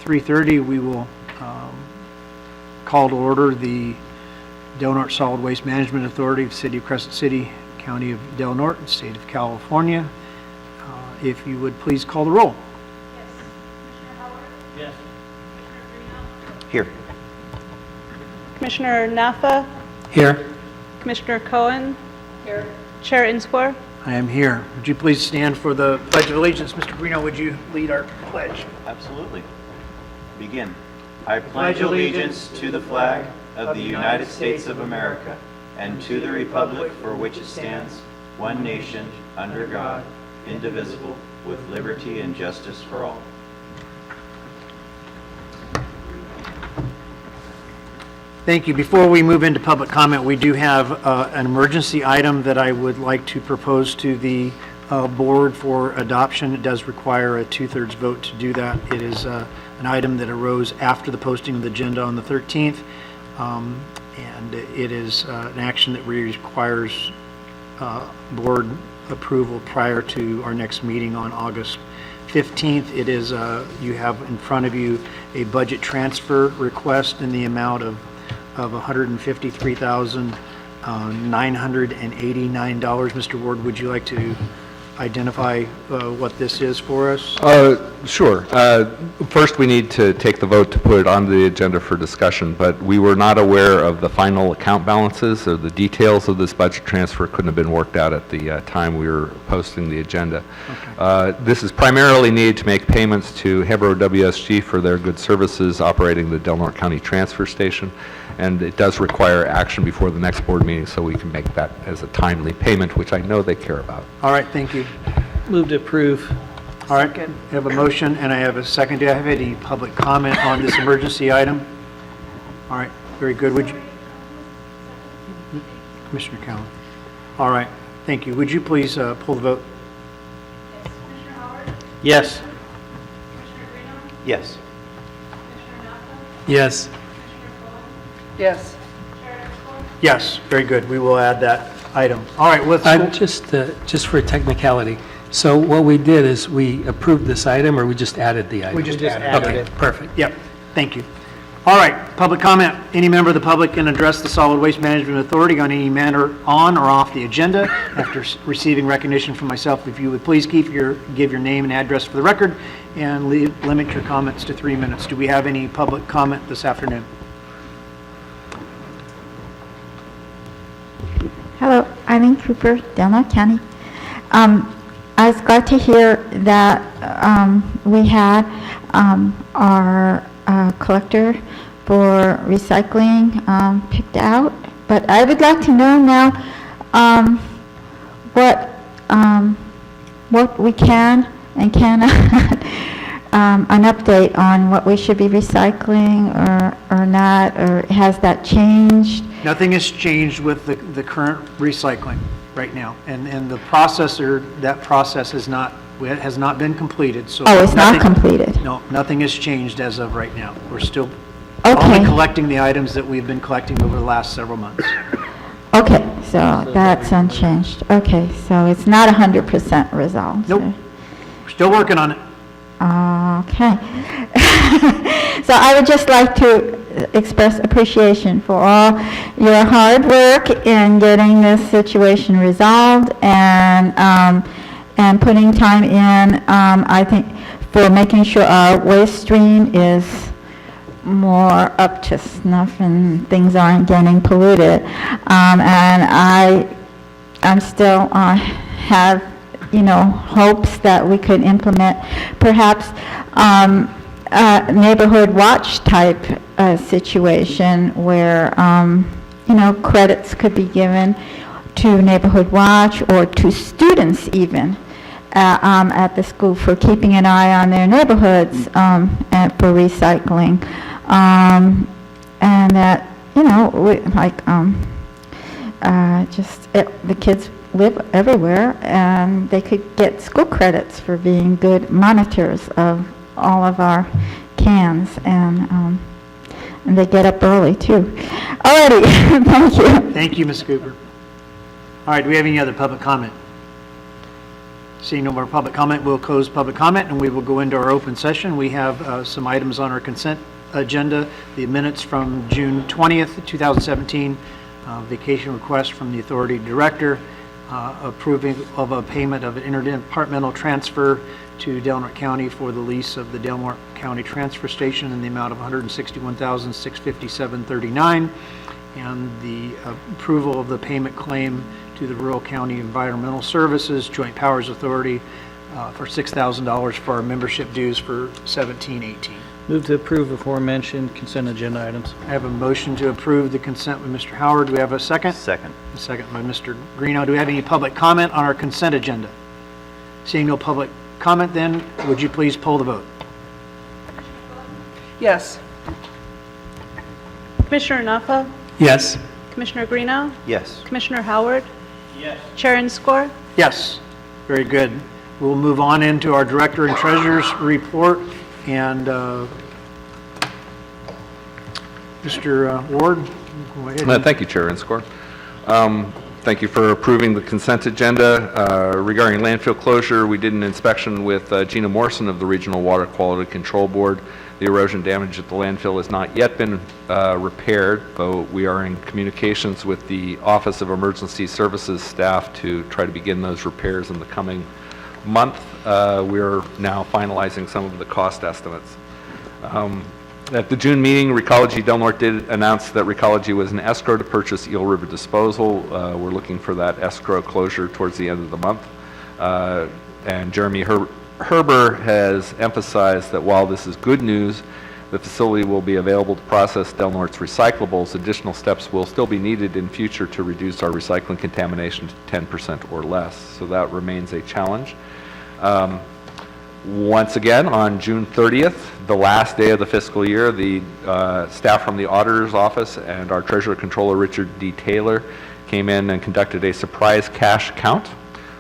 3:30, we will call to order the Del Norte Solid Waste Management Authority of the City of Crescent City, County of Del Norte, State of California. If you would please call the roll. Yes. Here. Commissioner Naffa? Here. Commissioner Cohen? Here. Chair Insquare? I am here. Would you please stand for the Pledge of Allegiance? Mr. Guarino, would you lead our pledge? Absolutely. Begin. I pledge allegiance to the flag of the United States of America and to the republic for which it stands, one nation, under God, indivisible, with liberty and justice for all. Thank you. Before we move into public comment, we do have an emergency item that I would like to propose to the board for adoption. It does require a 2/3 vote to do that. It is an item that arose after the posting of the agenda on the 13th, and it is an action that requires board approval prior to our next meeting on August 15th. It is, you have in front of you a budget transfer request in the amount of $153,989. Mr. Ward, would you like to identify what this is for us? Sure. First, we need to take the vote to put it on the agenda for discussion, but we were not aware of the final account balances, or the details of this budget transfer couldn't have been worked out at the time we were posting the agenda. Okay. This is primarily needed to make payments to Hebro WSG for their good services operating the Del Norte County Transfer Station, and it does require action before the next board meeting so we can make that as a timely payment, which I know they care about. All right, thank you. Move to approve. All right, I have a motion and I have a second. Do I have any public comment on this emergency item? All right, very good. Would you, Commissioner Cowan? All right, thank you. Would you please pull the vote? Yes. Yes. Yes. Yes. Yes, very good. We will add that item. All right, let's. Just for technicality, so what we did is we approved this item, or we just added the item? We just added Okay, it. perfect. Yep, thank you. All right, public comment. Any member of the public can address the Solid Waste Management Authority on any matter on or off the agenda. After receiving recognition from myself, if you would please give your name and address for the record and limit your comments to 3 minutes. Do we have any public comment this afternoon? Hello, Eileen Cooper, Del Norte County. I was glad to hear that we had our collector for recycling picked out, but I would like to know now what we can and cannot, an update on what we should be recycling or not, or has that changed? Nothing has changed with the current recycling right now, and the processor, that process has not been completed, so. Oh, it's not completed? No, nothing has changed as of right now. We're still Okay. only collecting the items that we've been collecting over the last several months. Okay, so that's unchanged. Okay, so it's not 100% resolved? Nope, we're still working on it. Okay. So I would just like to express appreciation for all your hard work in getting this situation resolved and putting time in, I think, for making sure our waste stream is more up to snuff and things aren't getting polluted. And I'm still have hopes that we could implement perhaps neighborhood watch type situation where, credits could be given to neighborhood watch or to students even at the school for keeping an eye on their neighborhoods and for recycling. And that, the kids live everywhere, and they could get school credits for being good monitors of all of our cans, and they get up early too. Alrighty, thank you. Thank you, Ms. Cooper. All right, do we have any other public comment? Seeing no more public comment, we'll close public comment and we will go into our open session. We have some items on our consent agenda, the minutes from June 20th, 2017, vacation request from the authority director, approving of a payment of an interdepartmental transfer to Delmarva County for the lease of the Delmarva County Transfer Station in the amount of $161,657.39, and the approval of the payment claim to the Rural County Environmental Services Joint Powers Authority for $6,000 for our membership dues for 17-18. Move to approve aforementioned consent agenda items. I have a motion to approve the consent by Mr. Howard. Do we have a second? Second. A second by Mr. Greeno. Do we have any public comment on our consent agenda? Seeing no public comment, then, would you please poll the vote? Yes. Commissioner Naffa? Yes. Commissioner Greeno? Yes. Commissioner Howard? Yes. Chair Inscore? Yes. Very good. We'll move on into our Director and Treasurer's report. And Mr. Ward, go ahead. Thank you, Chair Inscore. Thank you for approving the consent agenda. Regarding landfill closure, we did an inspection with Gina Morrison of the Regional Water Quality Control Board. The erosion damage at the landfill has not yet been repaired, though we are in communications with the Office of Emergency Services staff to try to begin those repairs in the coming month. We're now finalizing some of the cost estimates. At the June meeting, Recology Delmarva did announce that Recology was in escrow to purchase Eel River Disposal. We're looking for that escrow closure towards the end of the month. And Jeremy Herber has emphasized that while this is good news, the facility will be available to process Delnort's recyclables. Additional steps will still be needed in future to reduce our recycling contamination to 10% or less. So that remains a challenge. Once again, on June 30th, the last day of the fiscal year, the staff from the auditor's office and our treasurer controller, Richard D. Taylor, came in and conducted a surprise cash count.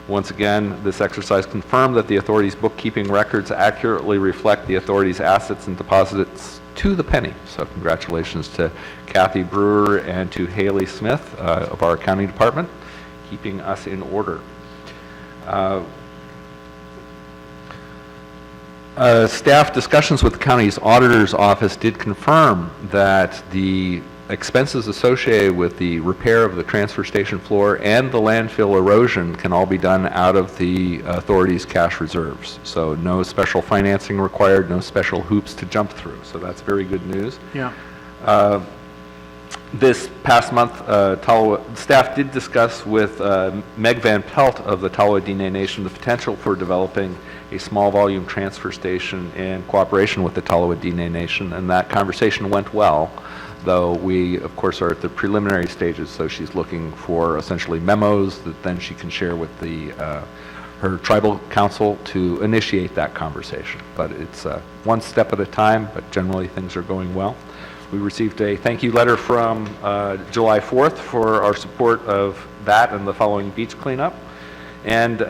Once again, this exercise confirmed that the authority's bookkeeping records accurately reflect the authority's assets and deposits to the penny. So congratulations to Kathy Brewer and to Haley Smith of our accounting department, keeping us in order. Staff discussions with the county's auditor's office did confirm that the expenses associated with the repair of the transfer station floor and the landfill erosion can all be done out of the authority's cash reserves. So no special financing required, no special hoops to jump through. So that's very good news. Yeah. This past month, staff did discuss with Meg Van Pelt of the Talowa Diné Nation the potential for developing a small volume transfer station in cooperation with the Talowa Diné Nation, and that conversation went well, though we, of course, are at the preliminary stages, so she's looking for essentially memos that then she can share with the her tribal council to initiate that conversation. But it's one step at a time, but generally things are going well. We received a thank you letter from July 4th for our support of that and the following beach cleanup. And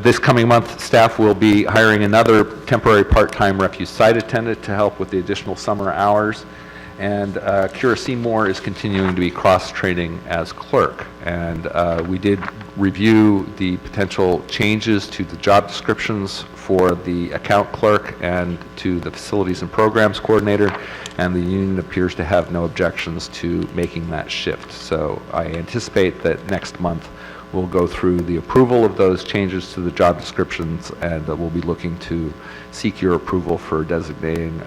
this coming month, staff will be hiring another temporary part-time refuse site attendant to help with the additional summer hours. And Kira Seymour is continuing to be cross-training as clerk. And we did review the potential changes to the job descriptions for the account clerk and to the facilities and programs coordinator, and the union appears to have no objections to making that shift. So I anticipate that next month we'll go through the approval of those changes to the job descriptions, and we'll be looking to seek your approval for designating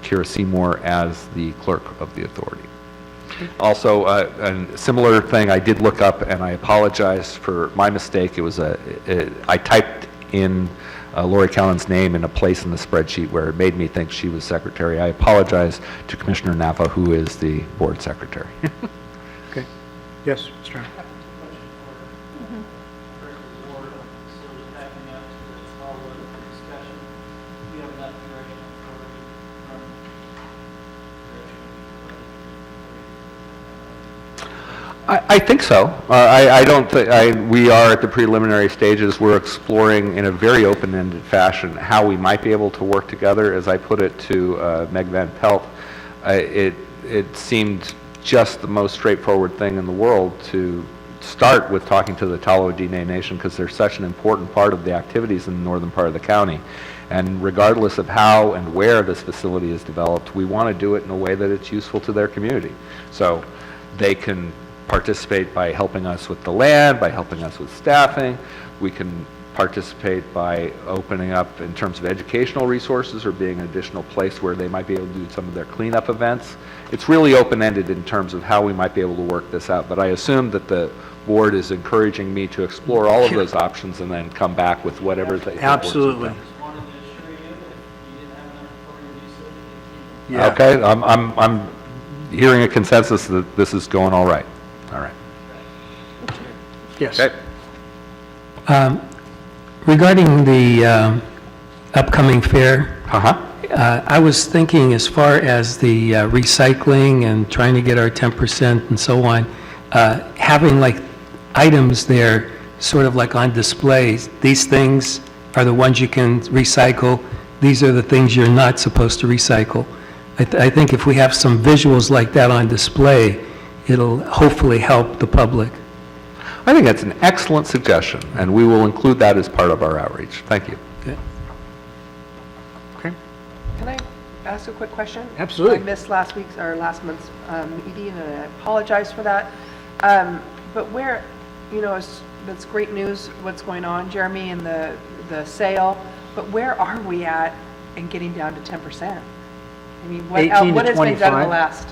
Kira Seymour as the clerk of the authority. Also, a similar thing I did look up, and I apologize for my mistake. It was I typed in Lori Callan's name in a place in the spreadsheet where it made me think she was secretary. I apologize to Commissioner Napa, who is the board secretary. Okay. Yes, Mr. Chairman. I think so. I don't think, we are at the preliminary stages. We're exploring in a very open-ended fashion how we might be able to work together. As I put it to Meg Van Pelt, it seemed just the most straightforward thing in the world to start with talking to the Talo Dine Nation because they're such an important part of the activities in the northern part of the county. And regardless of how and where this facility is developed, we want to do it in a way that it's useful to their community. So they can participate by helping us with the land, by helping us with staffing. We can participate by opening up in terms of educational resources or being an additional place where they might be able to do some of their cleanup events. It's really open-ended in terms of how we might be able to work this out, but I assume that the board is encouraging me to explore all of those options and then come back with whatever they think works with Absolutely. them. Wanted to assure you that if you didn't have enough authority to do so, you could keep them. Yeah. Okay, I'm hearing a consensus that this is going all right. All right. Yes. Okay. Regarding the upcoming fair, Uh-huh. I was thinking as far as the recycling and trying to get our 10% and so on, having like items there, sort of like on displays. These things are the ones you can recycle. These are the things you're not supposed to recycle. I think if we have some visuals like that on display, it'll hopefully help the public. I think that's an excellent suggestion, and we will include that as part of our outreach. Thank you. Okay. Can I ask a quick question? Absolutely. I missed last month's meeting, and I apologize for that. But where, that's great news, what's going on, Jeremy, and the sale, but where are we at in getting down to 10%? I mean, 18 to what has been done in the 25? last?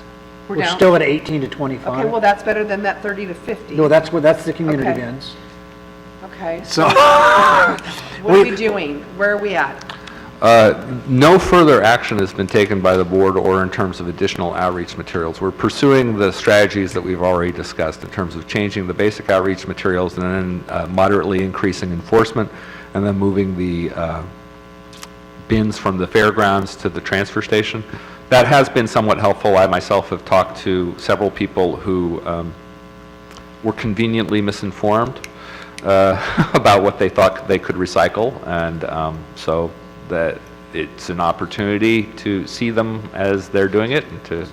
We're down? still at 18 to 25. Okay, well, that's better than that 30 to 50. No, that's the community Okay. bins. Okay, So, what are we doing? Where are we at? No further action has been taken by the board or in terms of additional outreach materials. We're pursuing the strategies that we've already discussed in terms of changing the basic outreach materials and then moderately increasing enforcement and then moving the bins from the fairgrounds to the transfer station. That has been somewhat helpful. I myself have talked to several people who were conveniently misinformed about what they thought they could recycle, and so that it's an opportunity to see them as they're doing it and to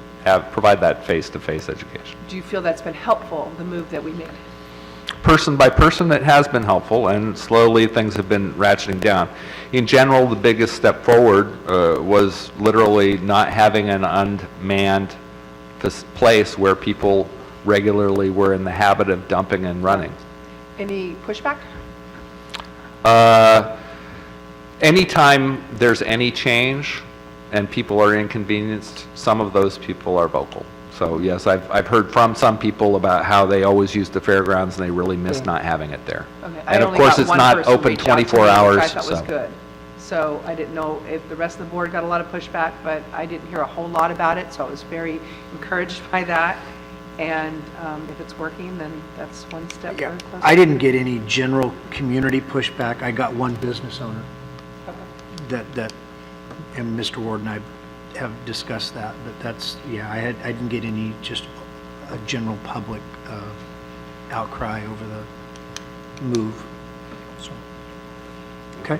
provide that face-to-face education. Do you feel that's been helpful, the move that we made? Person by person, it has been helpful, and slowly things have been ratcheting down. In general, the biggest step forward was literally not having an unmanned place where people regularly were in the habit of dumping and running. Any pushback? Anytime there's any change and people are inconvenienced, some of those people are vocal. So yes, I've heard from some people about how they always use the fairgrounds and they really miss not having it there. Okay. And of course, it's not open 24 hours. Which I thought was so. good. So I didn't know if the rest of the board got a lot of pushback, but I didn't hear a whole lot about it, so I was very encouraged by that. And if it's working, then that's one step yeah, very close. I didn't get any general community pushback. I got one business owner that, and Mr. Ward and I have discussed that, but that's, yeah, I didn't get any just a general public outcry over the move. So, okay.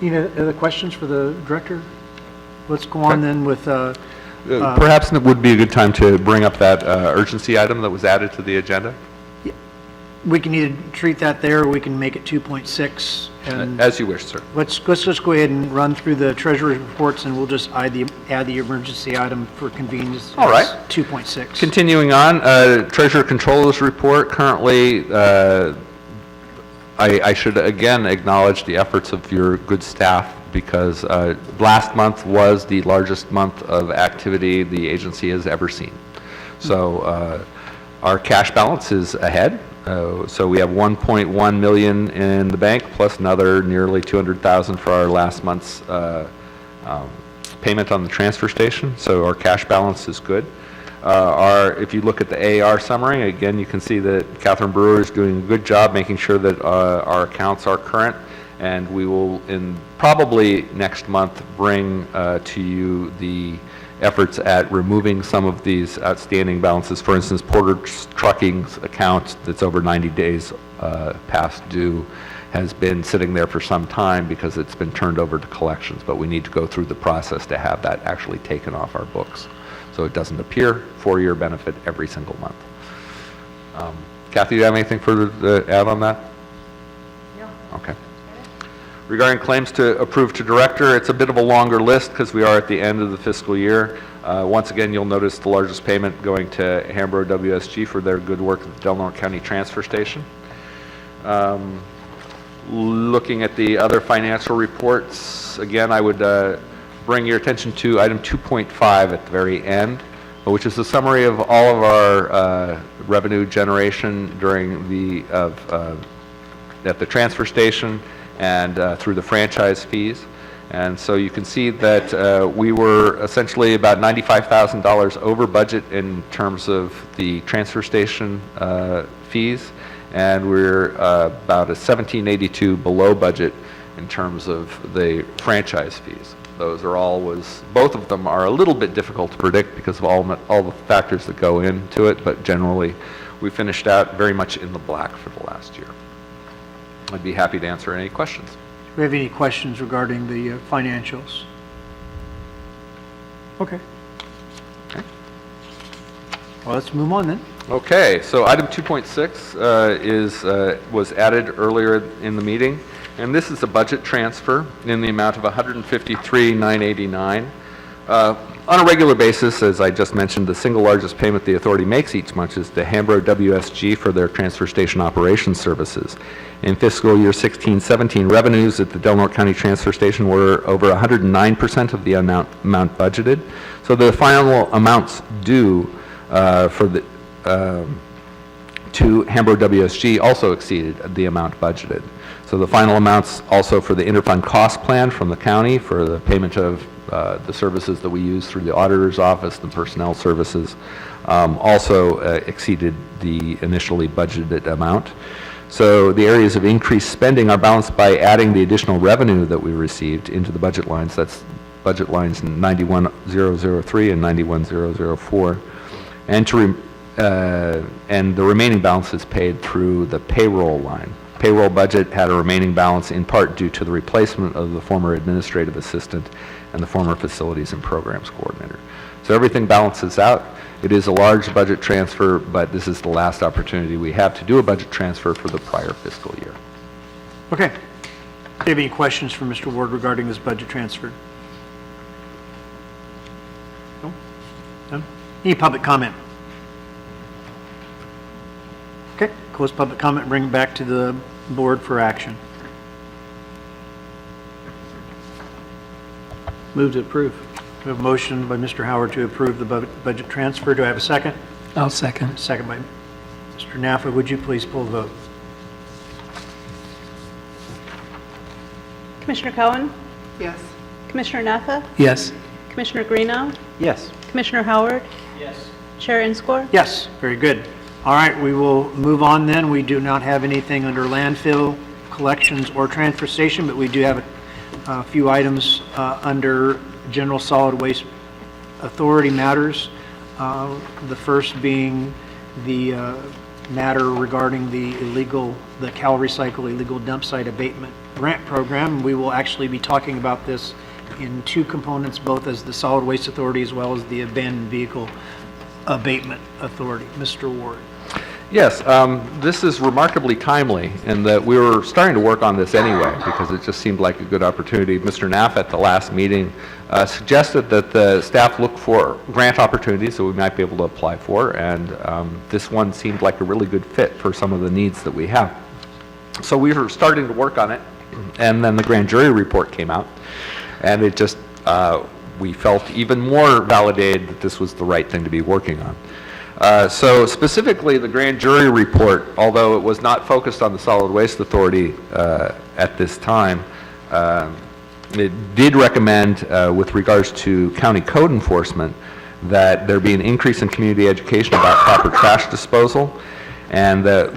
Any other questions for the director? Let's go on then with, Perhaps it would be a good time to bring up that urgency item that was added to the agenda. we can either treat that there or we can make it 2.6 and As you wish, sir. let's just go ahead and run through the treasurer's reports and we'll just add the emergency item for convenience. All right. 2.6. Continuing on, Treasurer Controller's report. Currently, I should again acknowledge the efforts of your good staff because last month was the largest month of activity the agency has ever seen. So our cash balance is ahead. So we have 1.1 million in the bank plus another nearly 200,000 for our last month's payment on the transfer station. So our cash balance is good. If you look at the AR summary, again, you can see that Catherine Brewer is doing a good job making sure that our accounts are current, and we will, probably next month, bring to you the efforts at removing some of these outstanding balances. For instance, Porter Trucking's account that's over 90 days past due has been sitting there for some time because it's been turned over to collections, but we need to go through the process to have that actually taken off our books, so it doesn't appear for your benefit every single month. Kathy, do you have anything further to add on that? No. Okay. Regarding claims to approve to director, it's a bit of a longer list because we are at the end of the fiscal year. Once again, you'll notice the largest payment going to Hambro WSG for their good work at the Delaware County Transfer Station. Looking at the other financial reports, again, I would bring your attention to item 2.5 at the very end, which is a summary of all of our revenue generation during the at the transfer station and through the franchise fees. And so you can see that we were essentially about $95,000 over budget in terms of the transfer station fees, and we're about a $1,782 below budget in terms of the franchise fees. Those are always, both of them are a little bit difficult to predict because of all the factors that go into it, but generally we finished out very much in the black for the last year. I'd be happy to answer any questions. Do we have any questions regarding the financials? Okay. Well, let's move on then. Okay, so item 2.6 was added earlier in the meeting, and this is a budget transfer in the amount of $153,989. On a regular basis, as I just mentioned, the single largest payment the authority makes each month is to Hambro WSG for their transfer station operations services. In fiscal year 16-17, revenues at the Delaware County Transfer Station were over 109% of the amount budgeted. So the final amounts due for the to Hambro WSG also exceeded the amount budgeted. So the final amounts also for the interfund cost plan from the county for the payment of the services that we use through the auditor's office, the personnel services, also exceeded the initially budgeted amount. So the areas of increased spending are balanced by adding the additional revenue that we received into the budget lines. That's budget lines 91003 and 91004. And the remaining balance is paid through the payroll line. Payroll budget had a remaining balance in part due to the replacement of the former administrative assistant and the former facilities and programs coordinator. So everything balances out. It is a large budget transfer, but this is the last opportunity we have to do a budget transfer for the prior fiscal year. Okay. Do you have any questions for Mr. Ward regarding this budget transfer? No? None? Any public comment? Okay, close public comment, bring it back to the board for action. Move to approve. We have a motion by Mr. Howard to approve the budget transfer. Do I have a second? I'll second. Second by Mr. Naffa. Would you please pull the vote? Commissioner Cohen? Yes. Commissioner Naffa? Yes. Commissioner Greeno? Yes. Commissioner Howard? Yes. Chair Inscore? Yes, very good. All right, we will move on then. We do not have anything under landfill, collections, or transfer station, but we do have a few items under General Solid Waste Authority matters. The first being the matter regarding the Calrecycle illegal dump site abatement grant program. We will actually be talking about this in two components, both as the Solid Waste Authority as well as the Abandoned Vehicle Abatement Authority. Mr. Ward. Yes, this is remarkably timely in that we were starting to work on this anyway because it just seemed like a good opportunity. Mr. Knapp at the last meeting suggested that the staff look for grant opportunities that we might be able to apply for, and this one seemed like a really good fit for some of the needs that we have. So we were starting to work on it, and then the grand jury report came out, and it just, we felt even more validated that this was the right thing to be working on. So specifically, the grand jury report, although it was not focused on the Solid Waste Authority at this time, it did recommend, with regards to county code enforcement, that there be an increase in community education about proper trash disposal, and that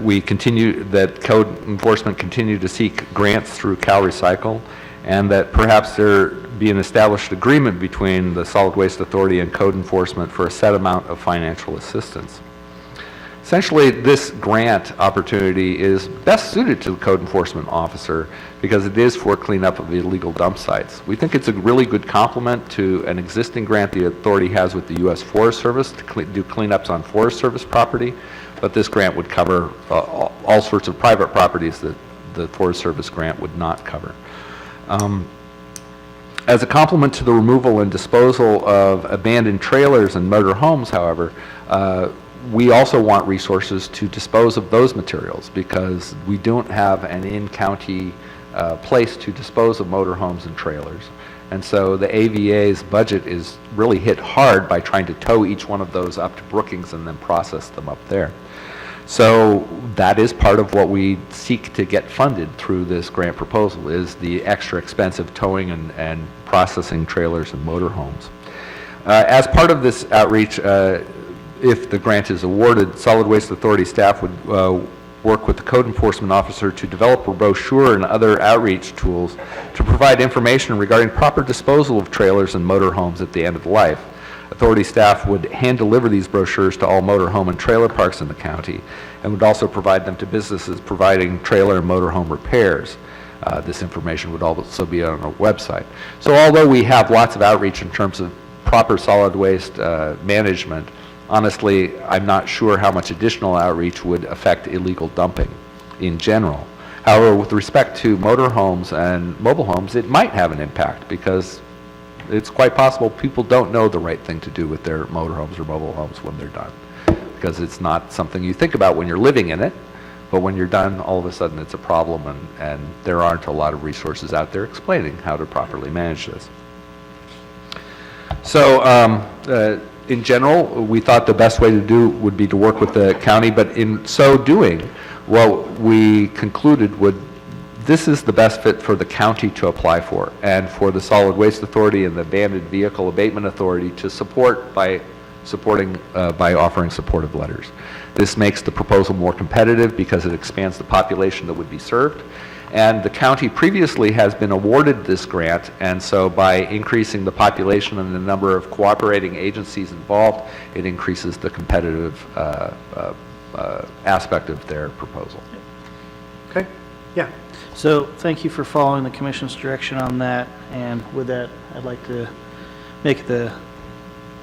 that code enforcement continue to seek grants through Calrecycle, and that perhaps there be an established agreement between the Solid Waste Authority and code enforcement for a set amount of financial assistance. Essentially, this grant opportunity is best suited to the code enforcement officer because it is for cleanup of illegal dump sites. We think it's a really good complement to an existing grant the authority has with the U.S. Forest Service to do cleanups on Forest Service property. but this grant would cover all sorts of private properties that the Forest Service grant would not cover. As a complement to the removal and disposal of abandoned trailers and motor homes, however, we also want resources to dispose of those materials because we don't have an in-county place to dispose of motor homes and trailers. And so the AVA's budget is really hit hard by trying to tow each one of those up to Brookings and then process them up there. So that is part of what we seek to get funded through this grant proposal, is the extra expensive towing and processing trailers and motor homes. As part of this outreach, if the grant is awarded, Solid Waste Authority staff would work with the code enforcement officer to develop a brochure and other outreach tools to provide information regarding proper disposal of trailers and motor homes at the end of life. Authority staff would hand deliver these brochures to all motor home and trailer parks in the county and would also provide them to businesses providing trailer and motor home repairs. This information would also be on our website. So although we have lots of outreach in terms of proper solid waste management, honestly, I'm not sure how much additional outreach would affect illegal dumping in general. However, with respect to motor homes and mobile homes, it might have an impact because it's quite possible people don't know the right thing to do with their motor homes or mobile homes when they're done, because it's not something you think about when you're living in it, but when you're done, all of a sudden it's a problem, and there aren't a lot of resources out there explaining how to properly manage this. So, in general, we thought the best way to do would be to work with the county, but in so doing, what we concluded this is the best fit for the county to apply for, and for the Solid Waste Authority and the Abandoned Vehicle Abatement Authority to support by offering supportive letters. This makes the proposal more competitive because it expands the population that would be served. And the county previously has been awarded this grant, and so by increasing the population and the number of cooperating agencies involved, it increases the competitive aspect of their proposal. Okay, yeah. So thank you for following the commission's direction on that, and with that, I'd like to make the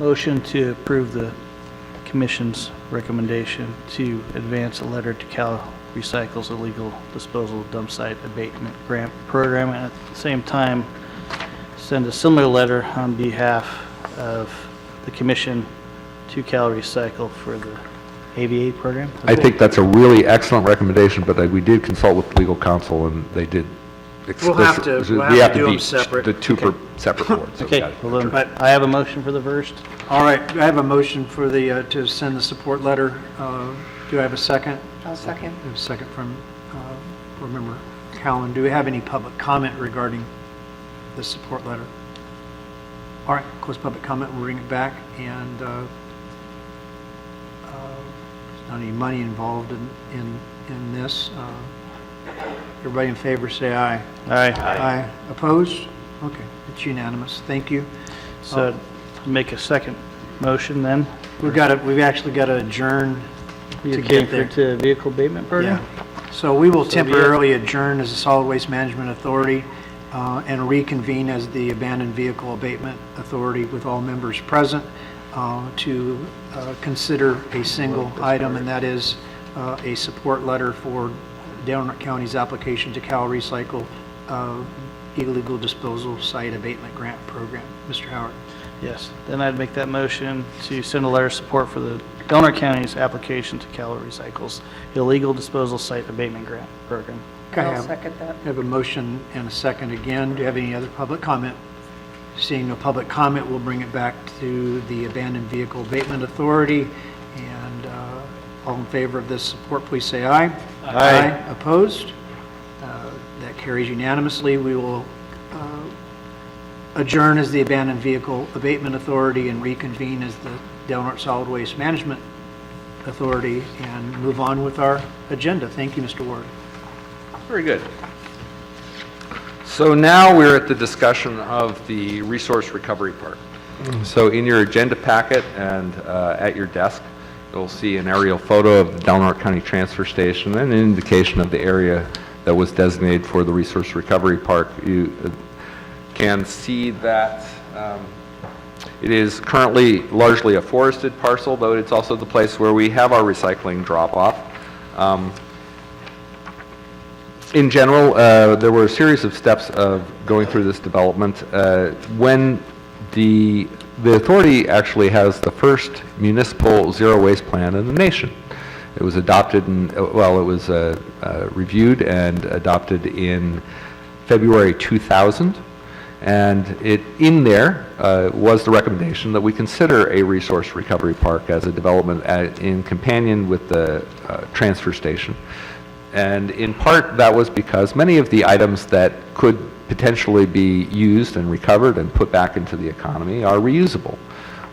motion to approve the commission's recommendation to advance a letter to Calrecycle's illegal disposal dump site abatement grant program, and at the same time send a similar letter on behalf of the commission to Calrecycle for the AVA program. I think that's a really excellent recommendation, but we did consult with legal counsel, and they did We'll have to do them separate. The two separate boards. Okay, well then, I have a motion for the first. All right, I have a motion for to send the support letter. Do I have a second? I'll second. I have a second from board member Callen. Do we have any public comment regarding the support letter? All right, close public comment, we'll bring it back, and there's not any money involved in this. Everybody in favor, say aye. Aye. Aye. Opposed? Okay, it's unanimous. Thank you. So make a second motion then. We've actually got to adjourn to get there. To vehicle abatement program? Yeah. So we will temporarily adjourn as the Solid Waste Management Authority and reconvene as the Abandoned Vehicle Abatement Authority with all members present to consider a single item, and that is a support letter for Delaware County's application to Calrecycle illegal disposal site abatement grant program. Mr. Howard. Yes, then I'd make that motion to send a letter of support for the Delaware County's application to Calrecycle's illegal disposal site abatement grant program. Okay, I'll second that. I have a motion and a second again. Do you have any other public comment? Seeing no public comment, we'll bring it back to the Abandoned Vehicle Abatement Authority. And all in favor of this support, please say aye. Aye. Opposed? That carries unanimously. We will adjourn as the Abandoned Vehicle Abatement Authority and reconvene as the Delaware Solid Waste Management Authority and move on with our agenda. Thank you, Mr. Ward. Very good. So now we're at the discussion of the resource recovery part. So in your agenda packet and at your desk, you'll see an aerial photo of the Delaware County Transfer Station and an indication of the area that was designated for the resource recovery park. You can see that It is currently largely a forested parcel, though it's also the place where we have our recycling drop-off. In general, there were a series of steps of going through this development. When the authority actually has the first municipal zero waste plan in the nation. It was adopted in, well, it was reviewed and adopted in February 2000. And in there was the recommendation that we consider a resource recovery park as a development in companion with the transfer station. And in part, that was because many of the items that could potentially be used and recovered and put back into the economy are reusable.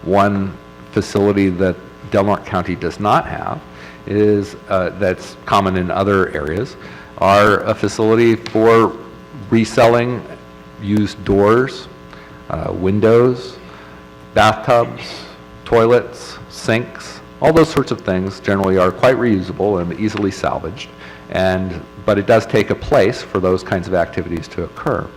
One facility that Del Norte County does not have is, that's common in other areas, are a facility for reselling used doors, windows, bathtubs, toilets, sinks, all those sorts of things generally are quite reusable and easily salvaged. But it does take a place for those kinds of activities to occur.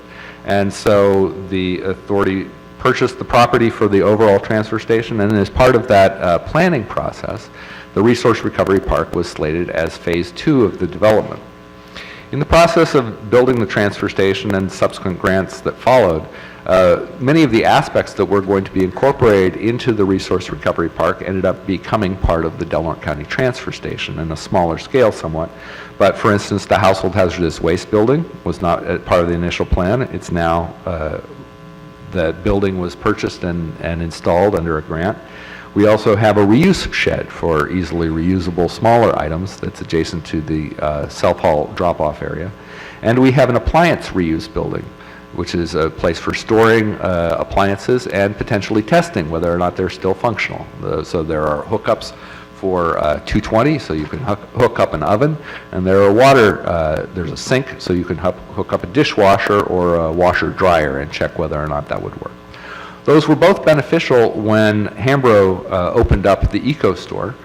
And so the authority purchased the property for the overall transfer station, and as part of that planning process, the Resource Recovery Park was slated as phase 2 of the development. In the process of building the transfer station and subsequent grants that followed, many of the aspects that were going to be incorporated into the Resource Recovery Park ended up becoming part of the Del Norte County Transfer Station in a smaller scale somewhat. But for instance, the Household Hazardous Waste Building was not part of the initial plan. It's now, the building was purchased and installed under a grant. We also have a reuse shed for easily reusable smaller items that's adjacent to the self-haul drop-off area. And we have an appliance reuse building, which is a place for storing appliances and potentially testing whether or not they're still functional. So there are hookups for 220, so you can hook up an oven, and there are there's a sink, so you can hook up a dishwasher or a washer dryer and check whether or not that would work. Those were both beneficial when Hambro opened up the Eco Store.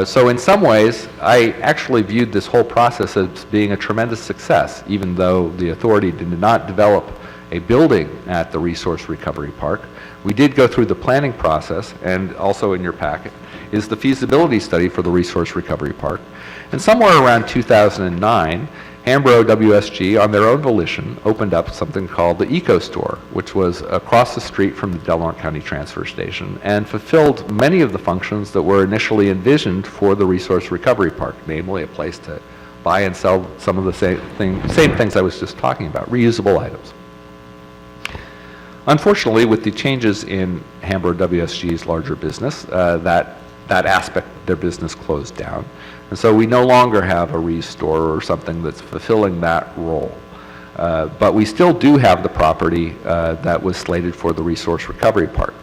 So in some ways, I actually viewed this whole process as being a tremendous success, even though the authority did not develop a building at the Resource Recovery Park. We did go through the planning process, and also in your packet is the feasibility study for the Resource Recovery Park. And somewhere around 2009, Hambro WSG, on their own volition, opened up something called the Eco Store, which was across the street from the Del Norte County Transfer Station and fulfilled many of the functions that were initially envisioned for the Resource Recovery Park, namely a place to buy and sell some of the same things I was just talking about, reusable items. Unfortunately, with the changes in Hambro WSG's larger business, that aspect of their business closed down. And so we no longer have a reuse store or something that's fulfilling that role. But we still do have the property that was slated for the Resource Recovery Park.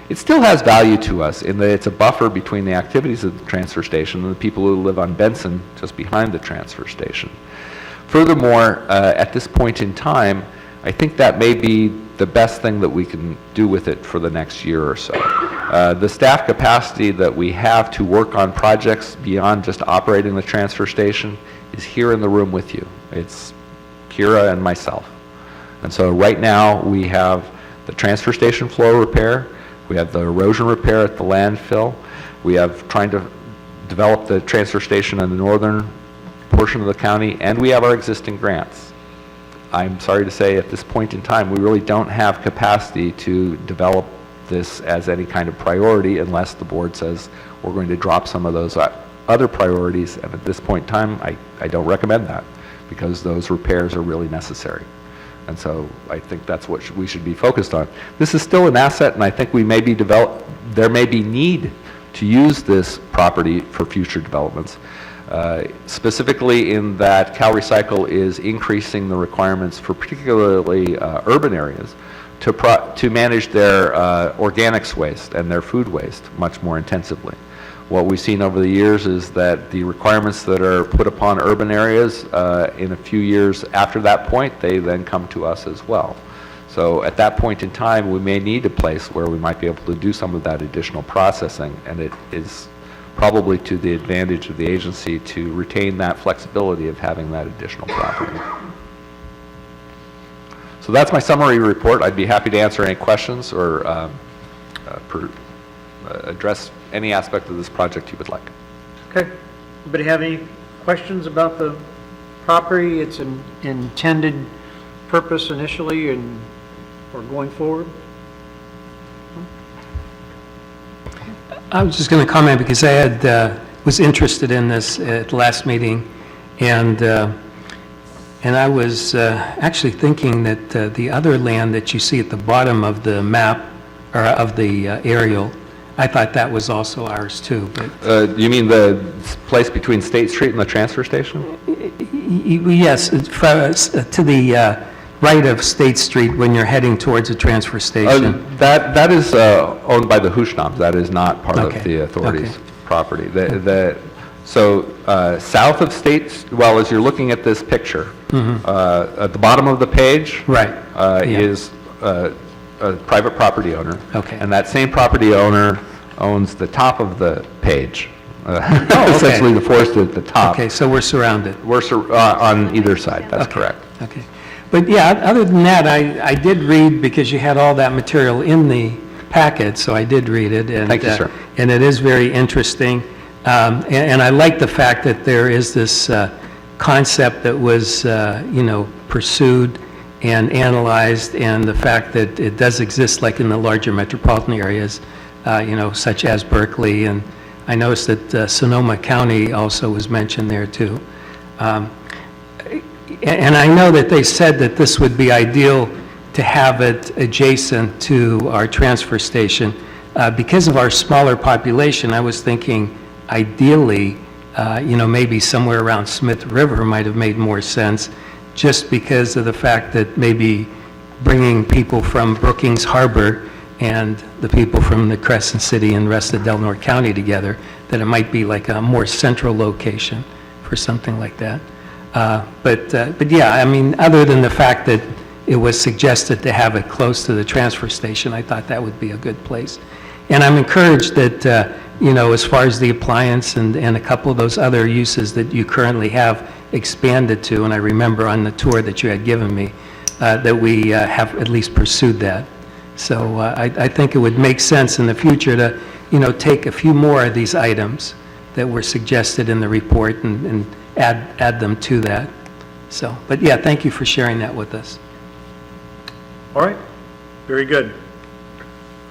It still has value to us in that it's a buffer between the activities of the transfer station and the people who live on Benson just behind the transfer station. Furthermore, at this point in time, I think that may be the best thing that we can do with it for the next year or so. The staff capacity that we have to work on projects beyond just operating the transfer station is here in the room with you. It's Kira and myself. And so right now we have the transfer station floor repair, we have the erosion repair at the landfill, we have trying to develop the transfer station in the northern portion of the county, and we have our existing grants. I'm sorry to say at this point in time, we really don't have capacity to develop this as any kind of priority unless the board says we're going to drop some of those other priorities. And at this point in time, I don't recommend that because those repairs are really necessary. And so I think that's what we should be focused on. This is still an asset, and I think we may be there may be need to use this property for future developments. Specifically in that Calrecycle is increasing the requirements for particularly urban areas to manage their organics waste and their food waste much more intensively. What we've seen over the years is that the requirements that are put upon urban areas in a few years after that point, they then come to us as well. So at that point in time, we may need a place where we might be able to do some of that additional processing, and it is probably to the advantage of the agency to retain that flexibility of having that additional property. So that's my summary report. I'd be happy to answer any questions or address any aspect of this project you would like. Okay. Anybody have any questions about the property, its intended purpose initially and or going forward? I was just going to comment because I had, was interested in this at the last meeting, and I was actually thinking that the other land that you see at the bottom of the map, or of the aerial, I thought that was also ours too, but... You mean the place between State Street and the transfer station? Yes, it's to the right of State Street when you're heading towards the transfer station. That is owned by the Hushnams. That is not part Okay. of the authority's Okay. property. So south of State, well, as you're looking at this picture, at the bottom of the page Right. Yeah. is a private property owner. Okay. And that same property owner owns the top of the page, okay. essentially the forest at the top. Okay, so we're surrounded. We're on either side, that's correct. Okay. But yeah, other than that, I did read, because you had all that material in the packet, so I did read it. And, Thank you, sir. And it is very interesting. And I like the fact that there is this concept that was, pursued and analyzed, and the fact that it does exist like in the larger metropolitan areas, such as Berkeley. And I noticed that Sonoma County also was mentioned there too. And I know that they said that this would be ideal to have it adjacent to our transfer station. Because of our smaller population, I was thinking ideally, maybe somewhere around Smith River might have made more sense, just because of the fact that maybe bringing people from Brookings Harbor and the people from the Crescent City and rest of Delaware County together, that it might be like a more central location for something like that. But yeah, I mean, other than the fact that it was suggested to have it close to the transfer station, I thought that would be a good place. And I'm encouraged that, as far as the appliance and a couple of those other uses that you currently have expanded to, and I remember on the tour that you had given me, that we have at least pursued that. So I think it would make sense in the future to, take a few more of these items that were suggested in the report and add them to that. So, but yeah, thank you for sharing that with us. All right, very good.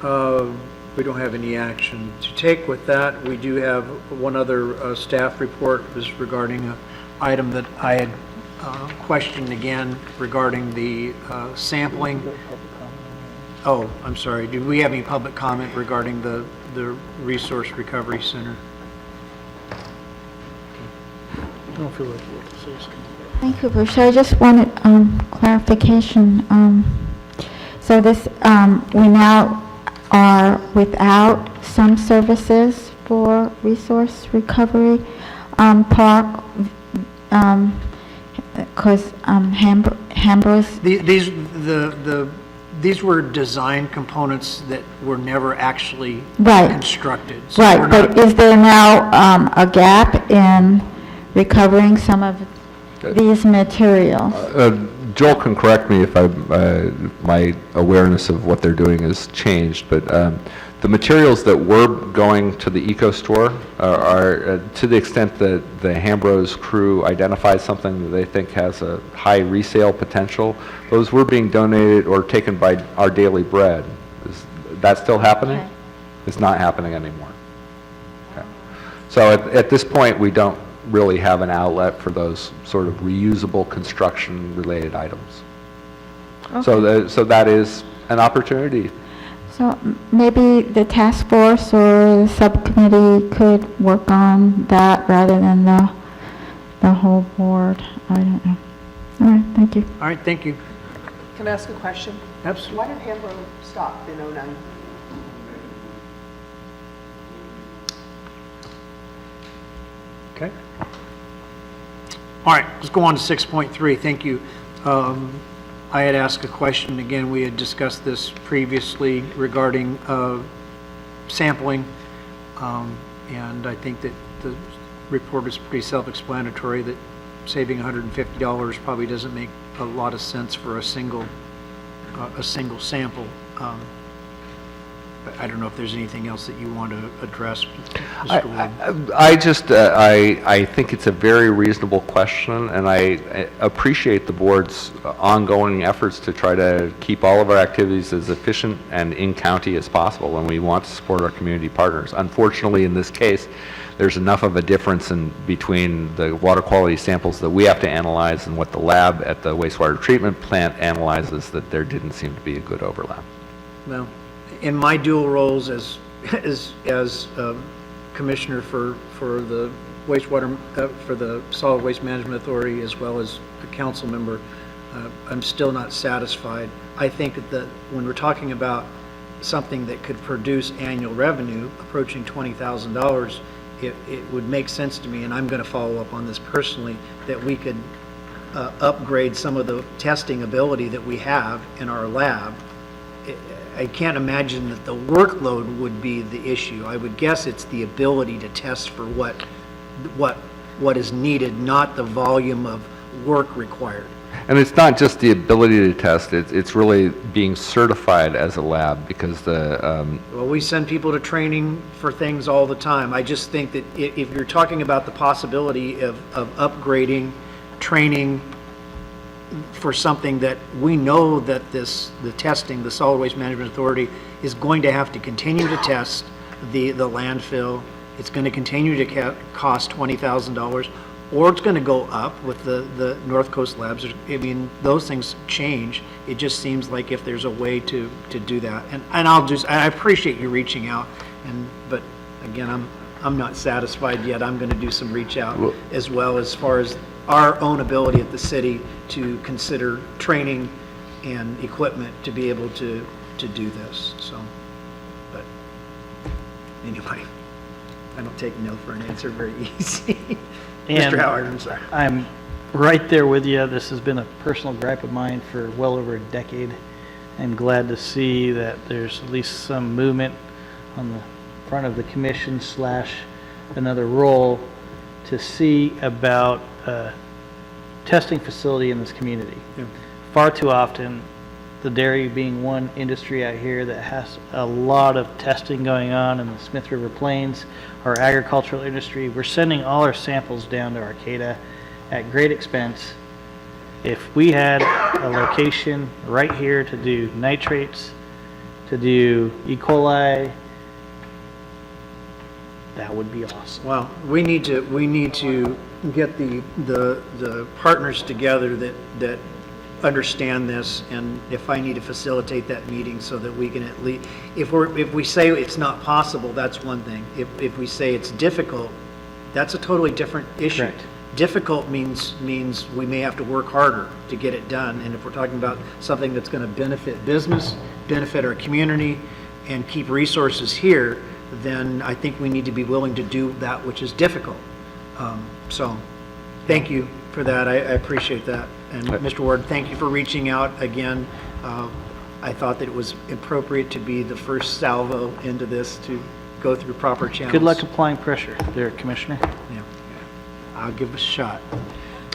We don't have any action to take with that. We do have one other staff report is regarding an item that I had questioned again regarding the sampling. Oh, I'm sorry. Do we have any public comment regarding the Resource Recovery Center? I don't feel like you have to say something. Thank you, Bruce. I just wanted clarification. So this, we now are without some services for Resource Recovery Park, because Hambros. These were design components that were never actually Right. constructed. So we're Right, not- but is there now a gap in recovering some of these materials? Joel can correct me if my awareness of what they're doing has changed, but the materials that were going to the eco store are to the extent that the Hambros crew identifies something that they think has a high resale potential, those were being donated or taken by Our Daily Bread. Is that still happening? Okay. It's not happening anymore. Okay. So at this point, we don't really have an outlet for those sort of reusable construction-related items. So that is an opportunity. So maybe the task force or the subcommittee could work on that rather than the whole board. I don't know. All right, thank you. All right, thank you. Can I ask a question? Absolutely. Why did Hambro stop in '09? Okay. All right, let's go on to 6.3. Thank you. I had asked a question, again, we had discussed this previously regarding sampling, and I think that the report is pretty self-explanatory that saving $150 probably doesn't make a lot of sense for a single sample. I don't know if there's anything else that you want to address, Mr. Ward. I think it's a very reasonable question, and I appreciate the board's ongoing efforts to try to keep all of our activities as efficient and in-county as possible, and we want to support our community partners. Unfortunately, in this case, there's enough of a difference between the water quality samples that we have to analyze and what the lab at the wastewater treatment plant analyzes that there didn't seem to be a good overlap. Well, in my dual roles as commissioner for the wastewater, for the Solid Waste Management Authority, as well as a council member, I'm still not satisfied. I think that when we're talking about something that could produce annual revenue approaching $20,000, it would make sense to me, and I'm going to follow up on this personally, that we could upgrade some of the testing ability that we have in our lab. I can't imagine that the workload would be the issue. I would guess it's the ability to test for what is needed, not the volume of work required. And it's not just the ability to test, it's really being certified as a lab, because Well, we send people to training for things all the time. I just think that if you're talking about the possibility of upgrading, training for something that we know that the Solid Waste Management Authority is going to have to continue to test the landfill. It's going to continue to cost $20,000, or it's going to go up with the North Coast labs. I mean, those things change. It just seems like if there's a way to do that, and I appreciate you reaching out, but again, I'm not satisfied yet. I'm going to do some reach out as well, as far as our own ability at the city to consider training and equipment to be able to do this. So, but anyway, I don't take no for an answer very easy. And Mr. Howard, I'm sorry. I'm right there with you. This has been a personal gripe of mine for well over a decade. I'm glad to see that there's at least some movement on the front of the commission / another role to see about a testing facility in this community. Yeah. Far too often, the dairy being one industry out here that has a lot of testing going on in the Smith River Plains, our agricultural industry, we're sending all our samples down to Arcata at great expense. If we had a location right here to do nitrates, to do E. coli, that would be awesome. Well, we need to get the partners together that understand this, and if I need to facilitate that meeting so that we can at least, if we say it's not possible, that's one thing. If we say it's difficult, that's a totally different issue. Correct. Difficult means we may have to work harder to get it done, and if we're talking about something that's going to benefit business, benefit our community, and keep resources here, then I think we need to be willing to do that which is difficult. So, thank you for that. I appreciate that. And Mr. Ward, thank you for reaching out again. I thought that it was appropriate to be the first salvo into this, to go through proper channels. Good luck applying pressure there, Commissioner. Yeah, I'll give it a shot.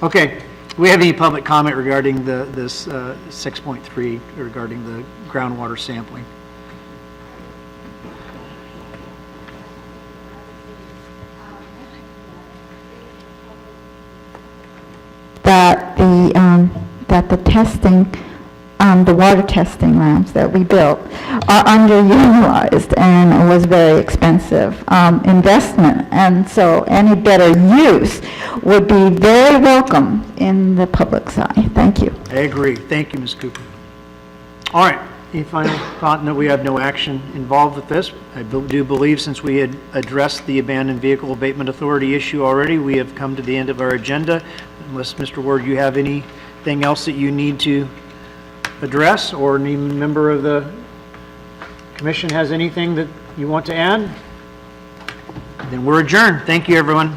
Okay, do we have any public comment regarding this 6.3 regarding the groundwater sampling? That the testing, the water testing labs that we built are underutilized and was very expensive investment, and so any better use would be very welcome in the public's eye. Thank you. I agree. Thank you, Ms. Cooper. All right, any final thought? No, we have no action involved with this. I do believe, since we had addressed the Abandoned Vehicle Abatement Authority issue already, we have come to the end of our agenda. Unless, Mr. Ward, you have anything else that you need to address, or any member of the commission has anything that you want to add, then we're adjourned. Thank you, everyone.